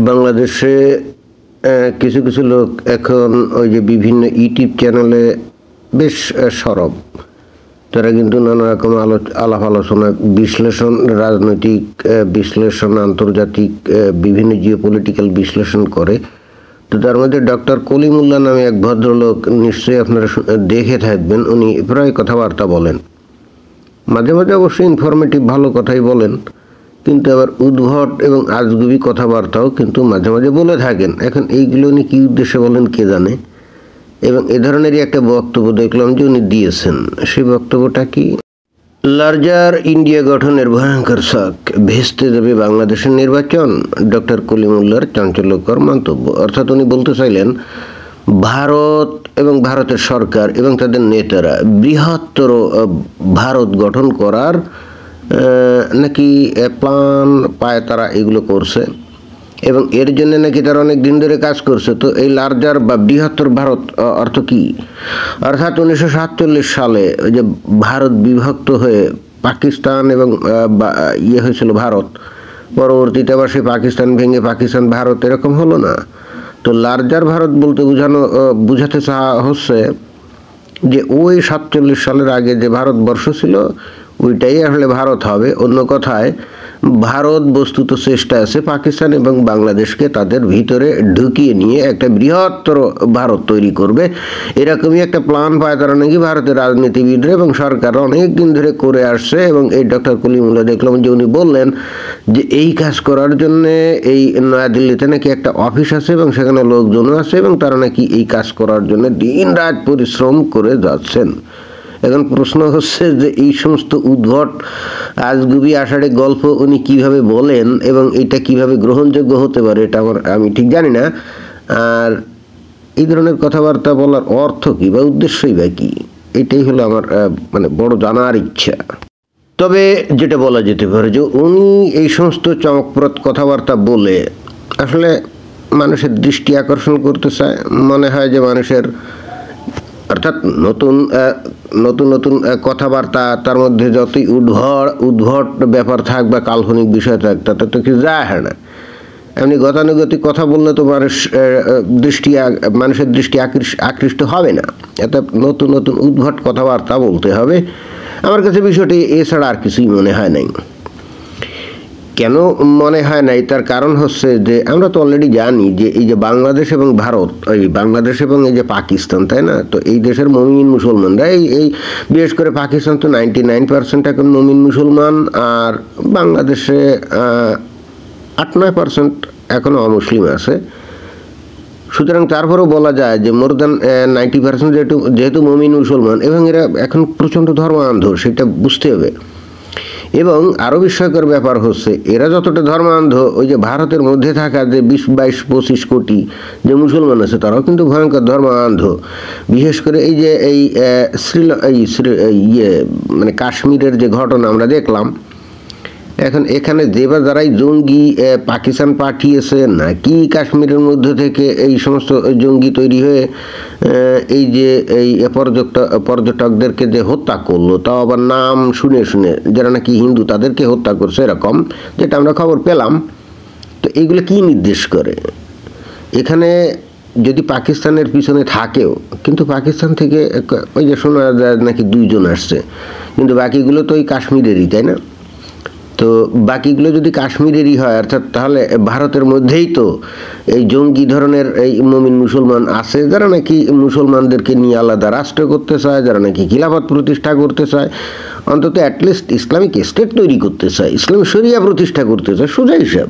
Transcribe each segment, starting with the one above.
বাংলাদেশে কিছু কিছু লোক এখন ওই যে বিভিন্ন ইউটিউব চ্যানেলে বেশ সরব। তারা কিন্তু নানা রকম আলাপ আলোচনা, বিশ্লেষণ, রাজনৈতিক বিশ্লেষণ, আন্তর্জাতিক বিভিন্ন জিওপলিটিক্যাল বিশ্লেষণ করে। তো তার মধ্যে ডক্টর কলিমুল্লাহ নামে এক ভদ্রলোক, নিশ্চয়ই আপনারা দেখে থাকবেন, উনি প্রায় কথাবার্তা বলেন। মাঝে মাঝে অবশ্যই ইনফরমেটিভ ভালো কথাই বলেন, কিন্তু আবার উদ্ভট এবং আজগুবি কথাবার্তাও কিন্তু মাঝে মাঝে বলে থাকেন। এখন এইগুলো উনি কী উদ্দেশ্যে বলেন কে জানে। এবং এ ধরনেরই একটা বক্তব্য দেখলাম যে উনি দিয়েছেন। সেই বক্তব্যটা কি? লার্জার ইন্ডিয়া গঠনের ভয়ঙ্কর শক, ভেস্তে যাবে বাংলাদেশের নির্বাচন, ডক্টর কলিমুল্লাহর চাঞ্চল্যকর মন্তব্য। অর্থাৎ উনি বলতে চাইলেন ভারত এবং ভারতের সরকার এবং তাদের নেতারা বৃহত্তর ভারত গঠন করার নাকি প্ল্যান পায়, তারা এগুলো করছে এবং এর জন্য নাকি তারা অনেক দিন ধরে কাজ করছে। তো এই লার্জার বা বৃহত্তর ভারত অর্থ কী? অর্থাৎ 1947 সালে ওই যে ভারত বিভক্ত হয়ে পাকিস্তান এবং হয়েছিল ভারত, পরবর্তীতে আবার সেই পাকিস্তান ভেঙে পাকিস্তান ভারত এরকম হলো না। তো লার্জার ভারত বলতে বুঝাতে চাওয়া হচ্ছে যে ওই 47 সালের আগে যে ভারতবর্ষ ছিল ওইটাই আসলে ভারত হবে। অন্য কথায় ভারত বস্তুত চেষ্টা আছে পাকিস্তান এবং বাংলাদেশকে তাদের ভিতরে ঢুকিয়ে নিয়ে একটা বৃহত্তর ভারত তৈরি করবে। এরকমই একটা প্ল্যান পায় তারা নাকি ভারতের রাজনীতিবিদরা এবং সরকার অনেক দিন ধরে করে আসছে। এবং এই ডক্টর কলিমুল্লাহ দেখলাম যে উনি বললেন যে এই কাজ করার জন্যে এই নয়াদিল্লিতে নাকি একটা অফিস আছে এবং সেখানে লোকজনও আছে এবং তারা নাকি এই কাজ করার জন্য দিন রাত পরিশ্রম করে যাচ্ছেন। এখন প্রশ্ন হচ্ছে যে এই সমস্ত উদ্ভট আজগুবি আষাঢ়ে গল্প উনি কিভাবে বলেন এবং এটা কিভাবে গ্রহণযোগ্য হতে পারে এটা আমি ঠিক জানি না। আর এই ধরনের কথাবার্তা বলার অর্থ কী বা উদ্দেশ্যই বা কী, এটাই হলো আমার বড় জানার ইচ্ছা। তবে যেটা বলা যেতে পারে যে উনি এই সমস্ত চমকপ্রদ কথাবার্তা বলে আসলে মানুষের দৃষ্টি আকর্ষণ করতে চায়। মনে হয় যে মানুষের, অর্থাৎ নতুন নতুন কথাবার্তা, তার মধ্যে যতই উদ্ভট ব্যাপার থাক বা কাল্পনিক বিষয় থাক তাতে তো কিছু যায় হয় না। এমনি গতানুগতিক কথা বললে তো মানুষের দৃষ্টি আকৃষ্ট হবে না। এত নতুন নতুন উদ্ভট কথাবার্তা বলতে হবে। আমার কাছে বিষয়টি এছাড়া আর কিছুই মনে হয় নাই। কেন মনে হয় নাই তার কারণ হচ্ছে যে আমরা তো অলরেডি জানি যে এই যে বাংলাদেশ এবং ভারত, এই বাংলাদেশ এবং এই যে পাকিস্তান, তাই না? তো এই দেশের মুমিন মুসলমানরা এই বিশেষ করে পাকিস্তান তো 99% এখন মুমিন মুসলমান, আর বাংলাদেশে 8-9% এখনও অমুসলিম আছে। সুতরাং তারপরেও বলা যায় যে মোর দ্যান 90% যেহেতু মুমিন মুসলমান এবং এরা এখন প্রচণ্ড ধর্মান্ধ, সেটা বুঝতে হবে। এবং আরও বিস্ময়কর ব্যাপার হচ্ছে এরা যতটা ধর্মান্ধ, ওই যে ভারতের মধ্যে থাকা যে 20-22-25 কোটি যে মুসলমান আছে তারাও কিন্তু ভয়ঙ্কর ধর্মান্ধ। বিশেষ করে এই যে কাশ্মীরের যে ঘটনা আমরা দেখলাম, এখন এখানে যারাই জঙ্গি পাকিস্তান পাঠিয়েছে নাকি কাশ্মীরের মধ্যে থেকে এই সমস্ত জঙ্গি তৈরি হয়ে এই যে এই পর্যটকদেরকে যে হত্যা করলো, তাও আবার নাম শুনে শুনে, যারা নাকি হিন্দু তাদেরকে হত্যা করছে এরকম, যেটা আমরা খবর পেলাম। তো এইগুলো কি নির্দেশ করে? এখানে যদি পাকিস্তানের পিছনে থাকেও, কিন্তু পাকিস্তান থেকে ওই যে শোনা যায় নাকি 2 জন আসছে, কিন্তু বাকিগুলো তো ওই কাশ্মীরেরই, তাই না? তো বাকিগুলো যদি কাশ্মীরেরই হয়, অর্থাৎ তাহলে ভারতের মধ্যেই তো এই জঙ্গি ধরনের এই মুমিন মুসলমান আছে, যারা নাকি মুসলমানদেরকে নিয়ে আলাদা রাষ্ট্র করতে চায়, যারা নাকি খিলাফত প্রতিষ্ঠা করতে চায়, অন্তত অ্যাটলিস্ট ইসলামিক স্টেট তৈরি করতে চায়, ইসলামী শরিয়া প্রতিষ্ঠা করতে চায়, সোজা হিসাব।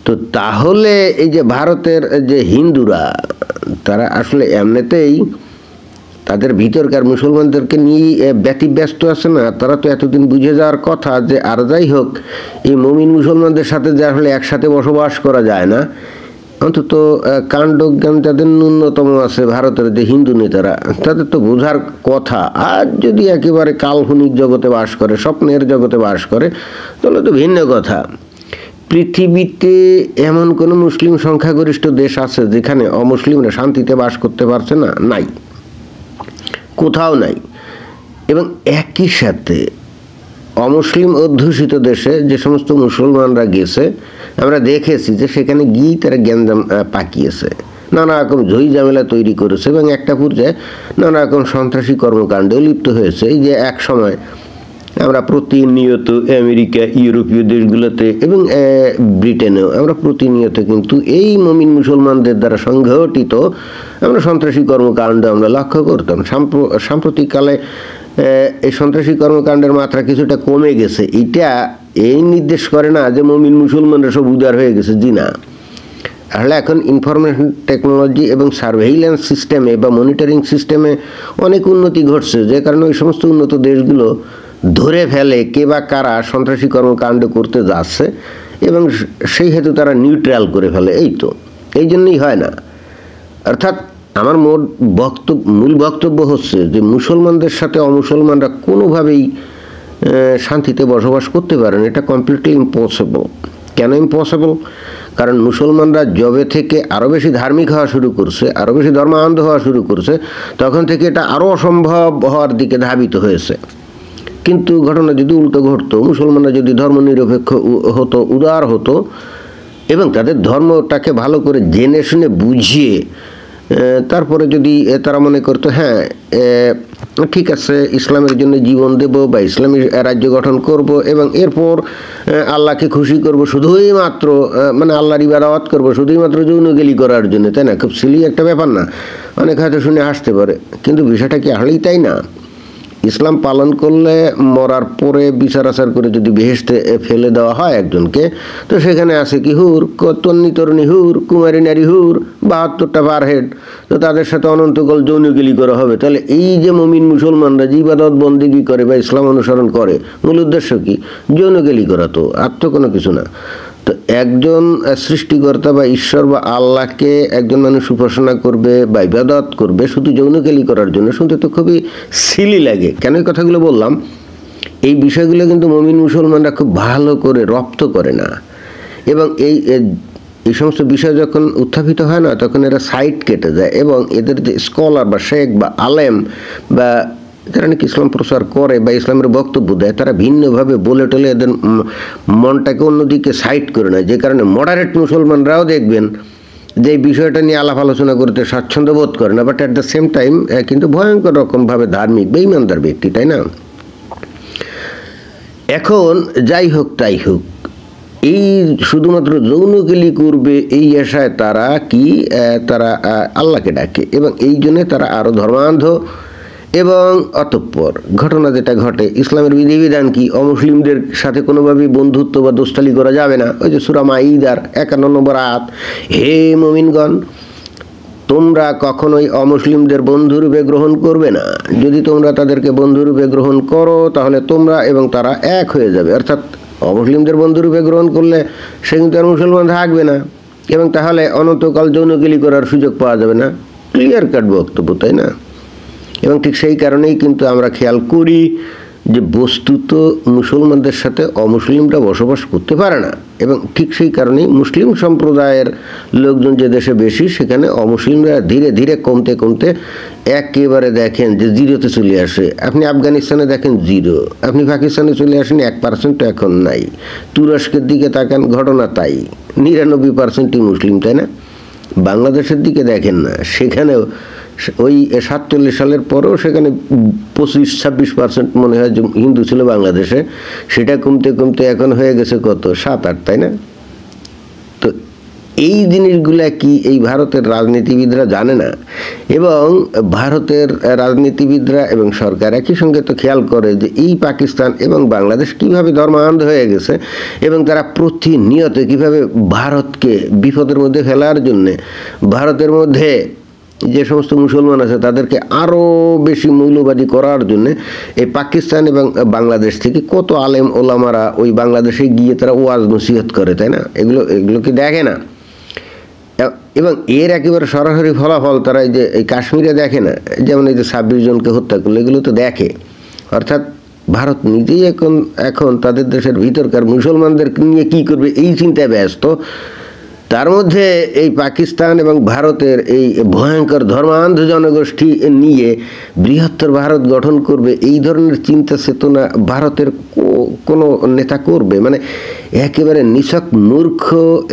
তো তাহলে এই যে ভারতের যে হিন্দুরা, তারা আসলে এমনিতেই তাদের ভিতরকার মুসলমানদেরকে নিয়ে ব্যতিব্যস্ত আছে না? তারা তো এতদিন বুঝে যাওয়ার কথা যে আর যাই হোক এই মুমিন মুসলমানদের সাথে যে আসলে একসাথে বসবাস করা যায় না, অন্তত কাণ্ডজ্ঞান যাদের ন্যূনতম আছে ভারতের যে হিন্দু নেতারা, তাদের তো বোঝার কথা। আর যদি একেবারে কাল্পনিক জগতে বাস করে, স্বপ্নের জগতে বাস করে, তাহলে তো ভিন্ন কথা। পৃথিবীতে এমন কোনো মুসলিম সংখ্যাগরিষ্ঠ দেশ আছে যেখানে অমুসলিমরা শান্তিতে বাস করতে পারছে না? নাই, কোথাও নাই। এবং একই সাথে অমুসলিম অধ্যুষিত দেশে যে সমস্ত মুসলমানরা গেছে আমরা দেখেছি যে সেখানে গিয়েই তারা গ্যাঞ্জাম পাকিয়েছে, নানা রকম ঝই ঝামেলা তৈরি করেছে এবং একটা পর্যায়ে নানা রকম সন্ত্রাসী কর্মকাণ্ডেও লিপ্ত হয়েছে। এই যে এক সময় আমরা প্রতিনিয়ত আমেরিকা, ইউরোপীয় দেশগুলোতে এবং ব্রিটেনেও আমরা প্রতিনিয়ত কিন্তু এই মুমিন মুসলমানদের দ্বারা সংঘটিত আমরা সন্ত্রাসী কর্মকাণ্ড আমরা লক্ষ্য করতাম। সাম্প্রতিককালে এই সন্ত্রাসী কর্মকাণ্ডের মাত্রা কিছুটা কমে গেছে। এটা এই নির্দেশ করে না যে মুমিন মুসলমানরা সব উদার হয়ে গেছে, জি না। আসলে এখন ইনফরমেশন টেকনোলজি এবং সার্ভেইলেন্স সিস্টেমে বা মনিটরিং সিস্টেমে অনেক উন্নতি ঘটছে, যে কারণে ওই সমস্ত উন্নত দেশগুলো ধরে ফেলে কে বা কারা সন্ত্রাসী কর্মকাণ্ড করতে যাচ্ছে এবং সেই হেতু তারা নিউট্রাল করে ফেলে। এই জন্যই হয় না। অর্থাৎ আমার মূল বক্তব্য হচ্ছে যে মুসলমানদের সাথে অমুসলমানরা কোনোভাবেই শান্তিতে বসবাস করতে পারে না। এটা কমপ্লিটলি ইম্পসিবল। কেন ইম্পসিবল? কারণ মুসলমানরা যবে থেকে আরও বেশি ধার্মিক হওয়া শুরু করছে, আরও বেশি ধর্মান্ধ হওয়া শুরু করছে, তখন থেকে এটা আরও অসম্ভব হওয়ার দিকে ধাবিত হয়েছে। কিন্তু ঘটনা যদি উল্টো ঘটতো, মুসলমানরা যদি ধর্মনিরপেক্ষ হতো, উদার হতো এবং তাদের ধর্মটাকে ভালো করে জেনে শুনে বুঝিয়ে তারপরে যদি তারা মনে করতো হ্যাঁ ঠিক আছে ইসলামের জন্য জীবন দেব বা ইসলামী রাজ্য গঠন করব এবং এরপর আল্লাহকে খুশি করব শুধুই মাত্র মানে আল্লাহর ইবাদত করব শুধুই মাত্র যৌনগেলি করার জন্য, তাই না? খুব সিলি একটা ব্যাপার না? অনেক হয়তো শুনে হাসতে পারে, কিন্তু বিষয়টা কি আসলেই তাই না? ইসলাম পালন করলে মরার পরে বিচার আচার করে যদি বেহেশতে ফেলে দেওয়া হয় একজনকে, তো সেখানে আছে কি হুর, তন্নি তরুণী হুর, কুমারী নারী হুর, 72টা পার হেড, তো তাদের সাথে অনন্তকাল যৌনগেলি করা হবে। তাহলে এই যে মুমিন মুসলমানরা যে ইবাদত বন্দেগী করে বা ইসলাম অনুসরণ করে, মূল উদ্দেশ্য কি? যৌনগেলি করা, তো আর তো কোনো কিছু না। তো একজন সৃষ্টিকর্তা বা ঈশ্বর বা আল্লাহকে একজন মানুষ উপাসনা করবে বা ইবাদত করবে শুধু যৌনকেলি করার জন্য, শুনতে তো খুবই সিলি লাগে। কেন এই কথাগুলো বললাম? এই বিষয়গুলো কিন্তু মুমিন মুসলমানরা খুব ভালো করে রপ্ত করে না এবং এই সমস্ত বিষয় যখন উত্থাপিত হয় না, তখন এরা সাইড কেটে যায় এবং এদের যে স্কলার বা শেখ বা আলেম বা যারা নাকি ইসলাম প্রচার করে বা ইসলামের বক্তব্য দেয়, তারা ভিন্নভাবে বলে টলে এদের মনটাকে অন্যদিকে সাইড করে নেয়, যে কারণে মডারেট মুসলমানরাও দেখবেন যে এই বিষয়টা নিয়ে আলাপ আলোচনা করতে স্বাচ্ছন্দ্য বোধ করে না, but at the same time কিন্তু ভয়ঙ্কর রকমভাবে ধার্মিক বেঈমানদার ব্যক্তি, তাই না? এখন যাই হোক তাই হোক, এই শুধুমাত্র যৌনকেলি করবে এই আশায় তারা আল্লাহকে ডাকে এবং এই জন্যে তারা আরও ধর্মান্ধ। এবং অতঃপর ঘটনা যেটা ঘটে, ইসলামের বিধিবিধান কি? অমুসলিমদের সাথে কোনোভাবেই বন্ধুত্ব বা দোস্তালি করা যাবে না। ওই যে সূরা মাঈদার 51 নম্বর আয়াত, হে মুমিনগণ, তোমরা কখনোই অমুসলিমদের বন্ধুরূপে গ্রহণ করবে না। যদি তোমরা তাদেরকে বন্ধুরূপে গ্রহণ করো তাহলে তোমরা এবং তারা এক হয়ে যাবে। অর্থাৎ অমুসলিমদের বন্ধুরূপে গ্রহণ করলে সে কিন্তু আর মুসলমান থাকবে না এবং তাহলে অনন্তকাল যৌনকেলি করার সুযোগ পাওয়া যাবে না। ক্লিয়ার কাট বক্তব্য, তাই না? এবং ঠিক সেই কারণেই কিন্তু আমরা খেয়াল করি যে বস্তুত মুসলমানদের সাথে অমুসলিমরা বসবাস করতে পারে না এবং ঠিক সেই কারণেই মুসলিম সম্প্রদায়ের লোকজন যে দেশে বেশি, সেখানে অমুসলিমরা ধীরে ধীরে কমতে কমতে একেবারে দেখেন যে জিরোতে চলে আসে। আপনি আফগানিস্তানে দেখেন জিরো, আপনি পাকিস্তানে চলে আসেন 1% এখন নাই। তুরস্কের দিকে তাকান, ঘটনা তাই, 99%ই মুসলিম, তাই না? বাংলাদেশের দিকে দেখেন না, সেখানেও ওই 47 সালের পরেও সেখানে 25-26% মনে হয় হিন্দু ছিল বাংলাদেশে, সেটা কমতে কমতে এখন হয়ে গেছে কত, 7-8, তাই না? তো এই জিনিসগুলা কি এই ভারতের রাজনীতিবিদরা জানে না? এবং ভারতের রাজনীতিবিদরা এবং সরকার একই সঙ্গে তো খেয়াল করে যে এই পাকিস্তান এবং বাংলাদেশ কিভাবে ধর্মান্ধ হয়ে গেছে এবং তারা প্রতিনিয়ত কিভাবে ভারতকে বিপদের মধ্যে ফেলার জন্যে ভারতের মধ্যে যে সমস্ত মুসলমান আছে তাদেরকে আরও বেশি মৌলবাদী করার জন্য এই পাকিস্তান এবং বাংলাদেশ থেকে কত আলেম ওলামারা ওই বাংলাদেশে গিয়ে তারা ওয়াজ নসিহত করে, তাই না? এগুলো কি দেখে না? এবং এর একেবারে সরাসরি ফলাফল তারা এই কাশ্মীরে দেখে না, যেমন এই যে 26 জনকে হত্যা করলো, এগুলো তো দেখে। অর্থাৎ ভারত নিজেই এখন তাদের দেশের ভিতরকার মুসলমানদের নিয়ে কী করবে এই চিন্তায় ব্যস্ত, তার মধ্যে এই পাকিস্তান এবং ভারতের এই ভয়ঙ্কর ধর্মান্ধ জনগোষ্ঠী নিয়ে বৃহত্তর ভারত গঠন করবে, এই ধরনের চিন্তা চেতনা ভারতের কোনো নেতা করবে? মানে একেবারে নিছক মূর্খ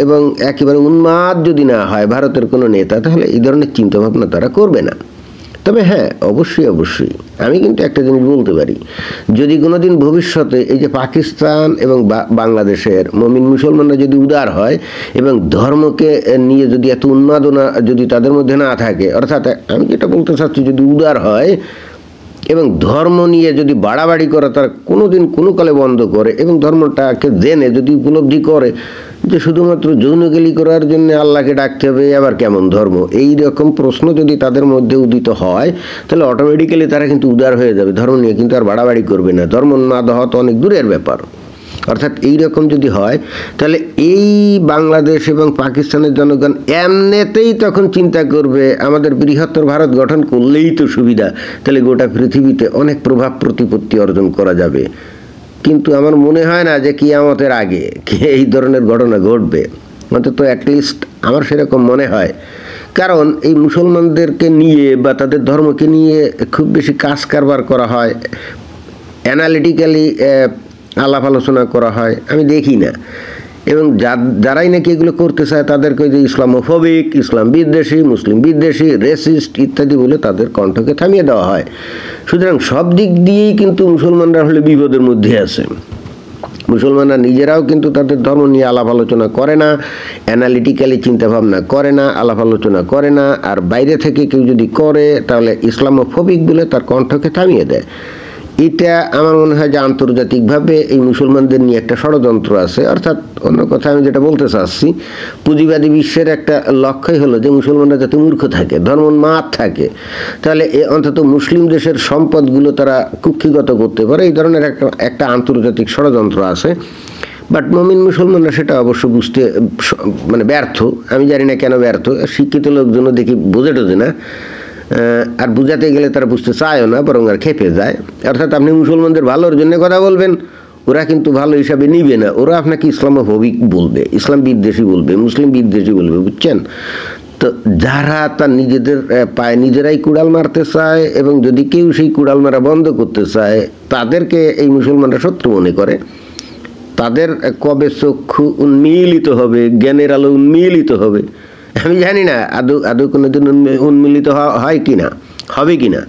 এবং একেবারে উন্মাদ যদি না হয় ভারতের কোনো নেতা, তাহলে এই ধরনের চিন্তাভাবনা তারা করবে না। তবে হ্যাঁ, অবশ্যই আমি কিন্তু একটা জিনিস বলতে পারি, যদি কোনোদিন ভবিষ্যতে এই যে পাকিস্তান এবং বাংলাদেশের মুমিন মুসলমানরা যদি উদার হয় এবং ধর্মকে নিয়ে যদি এত উন্মাদনা যদি তাদের মধ্যে না থাকে, অর্থাৎ আমি যেটা বলতে চাচ্ছি, যদি উদার হয় এবং ধর্ম নিয়ে যদি বাড়াবাড়ি করা তার কোনোদিন কোনো কালে বন্ধ করে এবং ধর্মটাকে জেনে যদি উপলব্ধি করে যে শুধুমাত্র যৌনগেলি করার জন্য আল্লাহকে ডাকতে হবে, আবার কেমন ধর্ম, এই রকম প্রশ্ন যদি তাদের মধ্যে উদিত হয়, তাহলে অটোমেটিক্যালি তারা কিন্তু উদার হয়ে যাবে, ধর্ম নিয়ে কিন্তু আর বাড়াবাড়ি করবে না। ধর্ম না দেওয়া তো অনেক দূরের ব্যাপার। অর্থাৎ এই রকম যদি হয়, তাহলে এই বাংলাদেশ এবং পাকিস্তানের জনগণ এমনিতেই তখন চিন্তা করবে আমাদের বৃহত্তর ভারত গঠন করলেই তো সুবিধা, তাহলে গোটা পৃথিবীতে অনেক প্রভাব প্রতিপত্তি অর্জন করা যাবে। কিন্তু আমার মনে হয় না যে কিয়ামতের আগে এই ধরনের ঘটনা ঘটবে, অন্তত অ্যাটলিস্ট আমার সেরকম মনে হয়। কারণ এই মুসলমানদেরকে নিয়ে বা তাদের ধর্মকে নিয়ে খুব বেশি কাজ কারবার করা হয়, অ্যানালিটিক্যালি আলাপ আলোচনা করা হয় আমি দেখি না। এবং যারাই নাকি এগুলো করতে চায় তাদেরকে যে ইসলামোফোবিক, ইসলাম বিদ্বেষী, মুসলিম বিদ্বেষী, রেসিস্ট ইত্যাদি বলে তাদের কণ্ঠকে থামিয়ে দেওয়া হয়। সুতরাং সব দিক দিয়েই কিন্তু মুসলমানরা হলে বিপদের মধ্যে আছে। মুসলমানরা নিজেরাও কিন্তু তাদের ধর্ম নিয়ে আলাপ আলোচনা করে না, অ্যানালিটিক্যালি চিন্তাভাবনা করে না, আলাপ আলোচনা করে না। আর বাইরে থেকে কেউ যদি করে তাহলে ইসলামোফোবিক বলে তার কণ্ঠকে থামিয়ে দেয়। এটা আমার মনে হয় যে আন্তর্জাতিকভাবে এই মুসলমানদের নিয়ে একটা ষড়যন্ত্র আছে। অর্থাৎ অন্য কথা আমি যেটা বলতে চাচ্ছি, পুঁজিবাদী বিশ্বের একটা লক্ষ্যই হলো যে মুসলমানরা যাতে মূর্খ থাকে, ধর্মোন্মাদ থাকে, তাহলে অন্তত মুসলিম দেশের সম্পদগুলো তারা কুক্ষিগত করতে পারে। এই ধরনের একটা আন্তর্জাতিক ষড়যন্ত্র আছে। বাট মুমিন মুসলমানরা সেটা অবশ্য বুঝতে মানে ব্যর্থ। আমি জানি না কেন ব্যর্থ, শিক্ষিত লোকজনও দেখি বোঝে টোঝে না, আর বুঝাতে গেলে তারা বুঝতে চায়ও না, বরং আর খেপে যায়। অর্থাৎ আপনি মুসলমানদের ভালোর জন্য কথা বলবেন, ওরা কিন্তু ভালো হিসাবে নিবে না, ওরা আপনাকে ইসলামোফোবিক বলবে, ইসলাম বিদ্বেষী বলবে, মুসলিম বিদ্বেষী বলবে, বুঝছেন তো? যারা তার নিজেদের পায়ে নিজেরাই কুড়াল মারতে চায় এবং যদি কেউ সেই কুড়াল মারা বন্ধ করতে চায় তাদেরকে এই মুসলমানরা শত্রু মনে করে, তাদের কবে চক্ষু উন্মীলিত হবে, জ্ঞানের আলো উন্মীলিত হবে আমি জানি না আদৌ কোনোদিন উন্মিলিত হয় কি না, হবে কি না।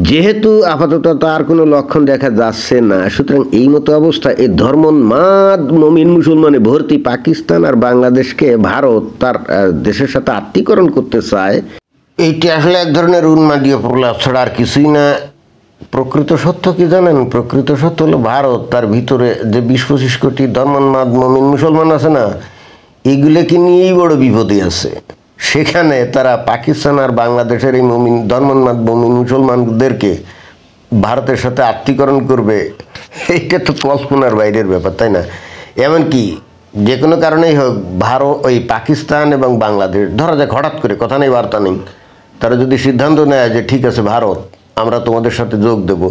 যেহেতু আপাতত তার কোনো লক্ষণ দেখা যাচ্ছে না, সুতরাং এই মতো অবস্থা এই ধর্মোন্মাদ মুমিন মুসলমানে ভর্তি পাকিস্তান আর বাংলাদেশকে ভারত তার দেশের সাথে আত্মীকরণ করতে চায়, এইটি আসলে এক ধরনের উন্মাদীয় প্রলাপ ছাড়া আর কিছুই না। প্রকৃত সত্য কি জানেন? প্রকৃত সত্য হলো ভারত তার ভিতরে যে 20-25 কোটি ধর্মোন্মাদ মুমিন মুসলমান আছে না, এগুলোকে নিয়েই বড় বিপদে আছে। সেখানে তারা পাকিস্তান আর বাংলাদেশের এই ধর্মোন্মাদ মুমিন মুসলমানদেরকে ভারতের সাথে আত্মীকরণ করবে, এইটা তো কল্পনার বাইরের ব্যাপার, তাই না? এমনকি যে কোনো কারণেই হোক ভারত ওই পাকিস্তান এবং বাংলাদেশ, ধরা যাক হঠাৎ করে কথা নেই বার্তা নেই, তারা যদি সিদ্ধান্ত নেয় যে ঠিক আছে ভারত আমরা তোমাদের সাথে যোগ দেব,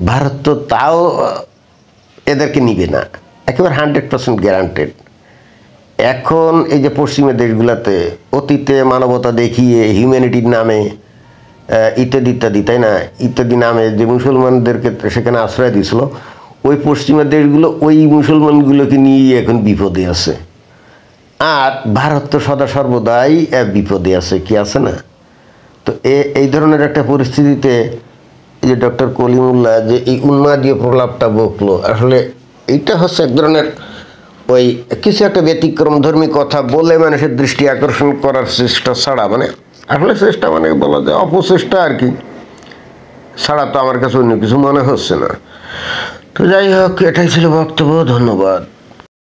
ভারত তো তাও এদেরকে নিবে না, একেবারে 100% গ্যারান্টেড। এখন এই যে পশ্চিমের দেশগুলোতে অতীতে মানবতা দেখিয়ে হিউম্যানিটির নামে ইত্যাদি ইত্যাদি, তাই না, ইত্যাদি নামে যে মুসলমানদেরকে সেখানে আশ্রয় দিয়েছিল, ওই পশ্চিমের দেশগুলো ওই মুসলমানগুলোকে নিয়েই এখন বিপদে আছে। আর ভারত তো সদা সর্বদাই বিপদে আছে, কি আছে না? তো এই ধরনের একটা পরিস্থিতিতে এই যে ডক্টর কলিমুল্লাহ যে এই উন্মাদীয় প্রলাপটা বকলো, আসলে এইটা হচ্ছে এক ধরনের ওই কিছু একটা ব্যতিক্রম ধর্মী কথা বলে মানুষের দৃষ্টি আকর্ষণ করার চেষ্টা ছাড়া, মানে আসলে চেষ্টা মানে বলা যায় অপচেষ্টা আর কি, ছাড়া তো আমার কাছে অন্য কিছু মনে হচ্ছে না। তো যাই হোক, এটাই ছিল বক্তব্য। ধন্যবাদ।